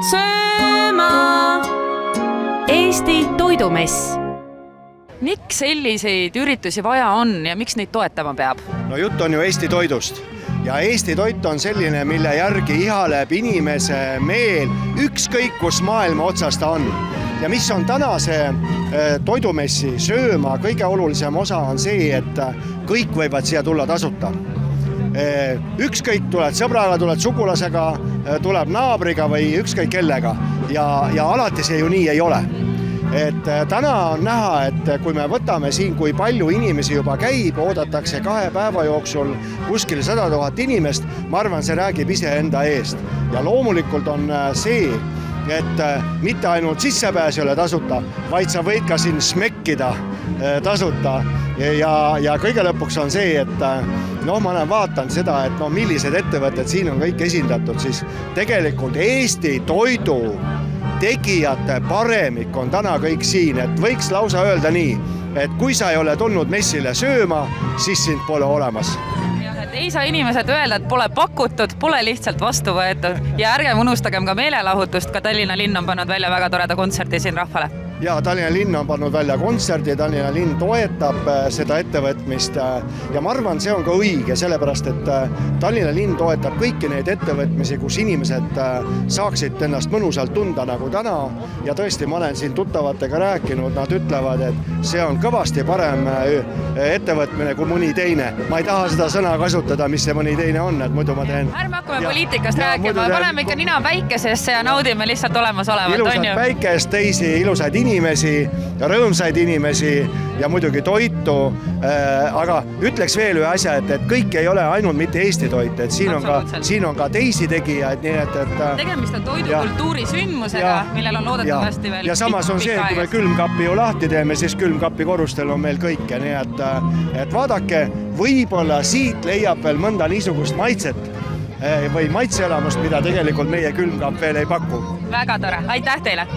sööma. Eesti toidumess. Miks selliseid üritusi vaja on ja miks neid toetama peab? No jutt on ju Eesti toidust ja Eesti toit on selline, mille järgi ihaleb inimese meel ükskõik kus maailma otsas ta on. Ja mis on tänase toidumessi sööma kõige olulisem osa on see, et kõik võivad siia tulla tasuta. Ükskõik tuled sõbraga, tuled sugulasega, tuleb naabriga või ükskõik kellega ja alati see ju nii ei ole. Et täna on näha, et kui me võtame siin, kui palju inimesi juba käib, oodatakse 2 päeva jooksul kuskil 100 000 inimest, ma arvan, see räägib iseenda eest. Ja loomulikult on see, et mitte ainult sissepääs ei ole tasuta, vaid sa võid ka siin smekkida tasuta. Ja kõige lõpuks on see, et ma olen vaatan seda, et millised ettevõtted siin on kõik esindatud, siis tegelikult Eesti toidu tegijate paremik on täna kõik siin, et võiks lausa öelda nii, et kui sa ei ole tulnud messile sööma, siis sind pole olemas. Ei saa inimesed öelda, et pole pakutud, pole lihtsalt vastu võetud ja ärgem unustagem ka meelelahutust, ka Tallinna linn on pannud välja väga toreda kontserti siin rahvale. Ja Tallinna linn on pannud välja kontserti, Tallinna linn toetab seda ettevõtmist ja ma arvan, see on ka õige, sellepärast, et Tallinna linn toetab kõiki neid ettevõtmisi, kus inimesed saaksid ennast mõnusalt tunda nagu täna ja tõesti, ma olen siin tuttavatega rääkinud, nad ütlevad, et see on kõvasti parem ettevõtmine kui mõni teine. Ma ei taha seda sõna kasutada, mis see mõni teine on, et muidu ma teen. Ärme hakkame poliitikast rääkima, paneme ikka nina päikesesse ja naudime lihtsalt olemasolevat. Ilusad päikest, teisi ilusaid inimesi ja rõõmsaid inimesi ja muidugi toitu, aga ütleks veel ühe asja, et kõik ei ole ainult mitte Eesti toit, et siin on ka teisi tegijaid, nii et tegemist on toidukultuuri sündmusega, millel on loodetavasti veel ja samas on see, kui me külmkapi ju lahti teeme, siis külmkapi korrustel on meil kõike, nii et vaadake, võib-olla siit leiab veel mõnda niisugust maitset või maitseelamust, mida tegelikult meie külmkap veel ei paku. Väga tore, aitäh teile!